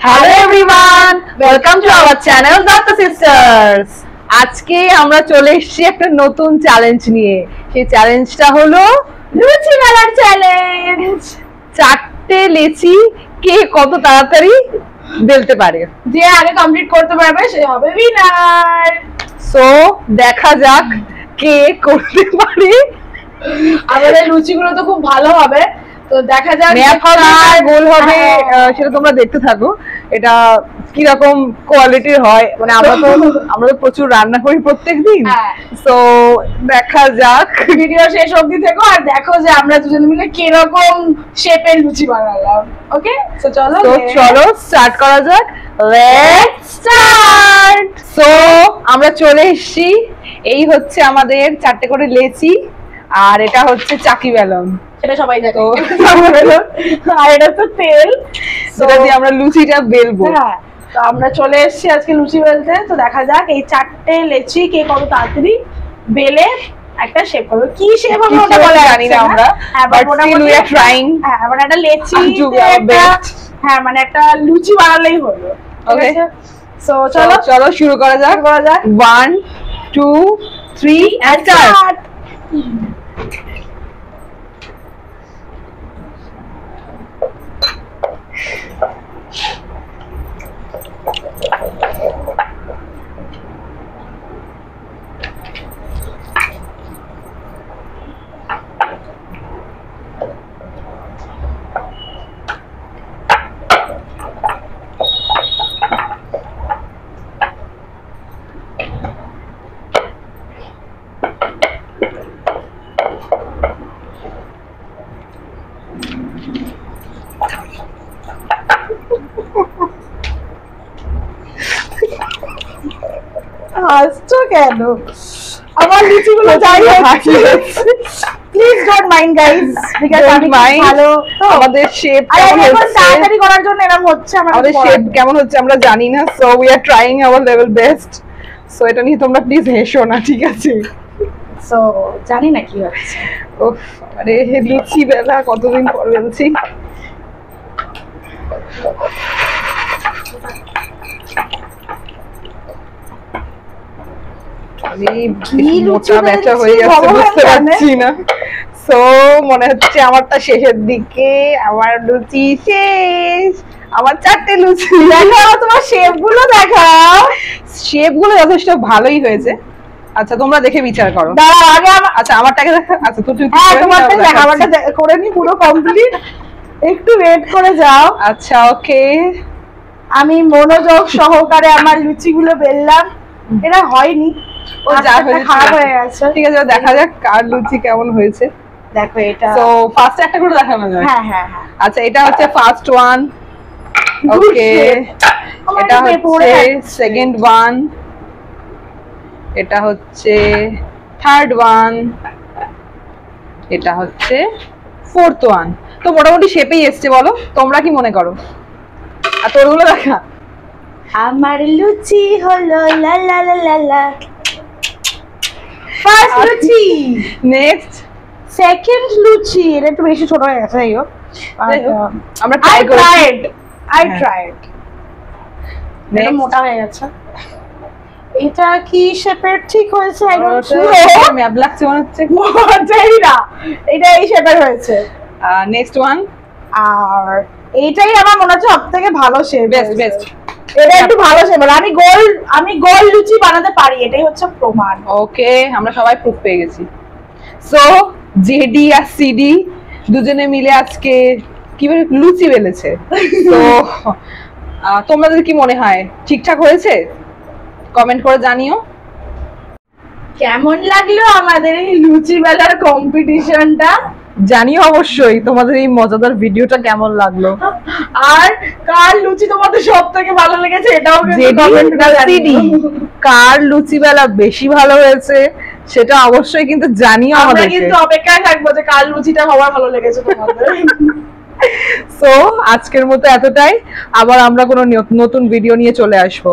Hello everyone, welcome to our channel Datta Sisters. আজকে আমরা চলে এসেছি একটা নতুন চ্যালেঞ্জ নিয়ে। সেই চ্যালেঞ্জটা হলো লুচি বেলার চ্যালেঞ্জ। চারটে লেচি কে কত তাড়াতাড়ি বেলতে পারে, যে আগে কমপ্লিট করতে পারবে সে হবে উইনার। সো দেখা যাক কে করতে পারে। আমাদের লুচিগুলো তো খুব ভালো হবে, তো দেখা যাক গোল হবে সেটা তোমরা দেখতে থাকো। এটা কি রকম কোয়ালিটির হয়, মানে আমরা তো প্রচুর রান্না করি প্রত্যেকদিন, সো দেখা যাক। ভিডিও শেষ অবধি থেকো আর দেখো যে আমরা দুজন মিলে কি রকম শেপের লুচি বানালাম। ওকে, তো চলো স্টার্ট করা যাক। Let's start. সো আমরা চলে এসেছি। এই হচ্ছে আমাদের চারটে করে লেচি, আর এটা হচ্ছে চাকি বেলন, সেটা সবাই জানে। আর এটা তো তেল, সেটা দিয়ে আমরা লুচিটা বেলবো। হ্যাঁ, তো আমরা চলে এসেছি আজকে লুচি বেলতে। তো দেখা যাক এই চারটে লেচি কে কত তাড়াতাড়ি বেলে একটা শেপ করবে। কি শেপ আমরা ওটা বলে জানি না আমরা, but still we are trying. হ্যাঁ, মানে একটা লেচি, হ্যাঁ মানে একটা লুচি বানালেই হলো। ওকে, সো চলো শুরু করা যাক। 1 2 3 and start. হাসছো কেন? আমার লুচিগুলো যাই হচ্ছে, please don't mind guys, because আমি ভালো তো আমাদের শেপ কেমন হচ্ছে, তাড়াতাড়ি করার জন্য এরকম হচ্ছে। আমাদের শেপ কেমন হচ্ছে আমরা জানি না, so we are trying hour level best. So এটা নিয়ে তোমরা প্লিজ হেসো না, ঠিক আছে? সো জানি না কি হচ্ছে। উফ, আরে লুচি বেলা কতদিন পর বেলছি। মোটা ব্যাটা হয়ে যাচ্ছে, বুঝতে পারছি না। সো মনে হচ্ছে আমারটা শেষের দিকে, আমার লুচি শেষ। আমার চারটে লুচি। দেখাও তোমার শেপ গুলো, দেখাও। শেপ গুলো যথেষ্ট ভালোই হয়েছে। আচ্ছা তোমরা দেখে বিচার করো। দাঁড়াও আগে আচ্ছা আমারটাকে দেখা। আচ্ছা তুই তোমারটা দেখা, আমারটা করে নি পুরো কমপ্লিট। একটু ওয়েট করে যাও। আচ্ছা ওকে, আমি মনোযোগ সহকারে আমার লুচিগুলো বেললাম। এটা হয়নি, ও যা হয়েছে খারাপ হয়ে গেছে। ঠিক আছে, দেখা যাক কার লুচি কেমন হয়েছে। দেখো এটা, সো ফার্স্ট একটা করে দেখানো যায়। হ্যাঁ হ্যাঁ হ্যাঁ। আচ্ছা এটা হচ্ছে ফার্স্ট ওয়ান, ওকে। এটা হচ্ছে সেকেন্ড ওয়ান, এটা হচ্ছে থার্ড ওয়ান, এটা হচ্ছে ফোর্থ ওয়ান। তো মোটামুটি শেপেই এসছে, বলো তোমরা কি মনে করো? আর তোরগুলো দেখা। আমার লুচি হলো লা লা লা লা লা, ফার্স্ট লুচি। নেক্সট সেকেন্ড লুচি, এটা একটু বেশি ছোট হয়ে গেছে। আমরা ট্রাই করি। I tried. এটা মোটা হয়ে গেছে। এটা কি শেপের ঠিক হয়েছে? আই ডোন্ট নো, ম্যাপ লাগছে মনে হচ্ছে। মোটাই না, এটা এই শেপের হয়েছে। নেক্সট ওয়ান, আর এইটাই আমার মনে হচ্ছে সবথেকে ভালো শেপ। বেস্ট। এটা একটু ভালো শেপ। আমি গোল লুচি বানাতে পারি, এটাই হচ্ছে প্রমাণ। ওকে, আমরা সবাই প্রুফ পেয়ে গেছি। সো জেডি আর সিডি দুজনে মিলে আজকে কিভাবে লুচি বেলেছে। তো তোমাদের কি মনে হয় ঠিকঠাক হয়েছে? কমেন্ট করে জানিও। কেমন লাগলো আমাদের এই লুচি বেলার কম্পিটিশনটা? জানিও অবশ্যই তোমাদের এই মজাদার ভিডিওটা কেমন লাগলো, আর কার লুচি তোমাদের সবথেকে ভালো লেগেছে এটাও কার লুচি বেলা বেশি ভালো হয়েছে সেটা অবশ্যই কিন্তু জানিও আমাদের। আমরা কিন্তু অপেক্ষায় থাকবো যে কার লুচিটা সবার ভালো লেগেছে তোমাদের। সো আজকের মতো এতটাই, আবার আমরা কোনো নতুন ভিডিও নিয়ে চলে আসবো,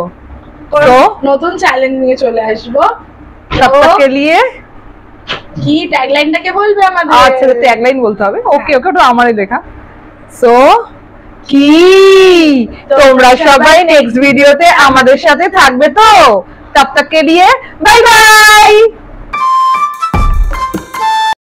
তো নতুন চ্যালেঞ্জ নিয়ে চলে আসবো। সবকে নিয়ে কি ট্যাগলাইনটাকে বলবে আমাদের? আচ্ছা ট্যাগলাইন বলতে হবে, ওকে ওকে, ওটা আমারই লেখা। সো কি তোমরা সবাই নেক্সট ভিডিওতে আমাদের সাথে থাকবে তো? তব তক কে लिए বাই বাই।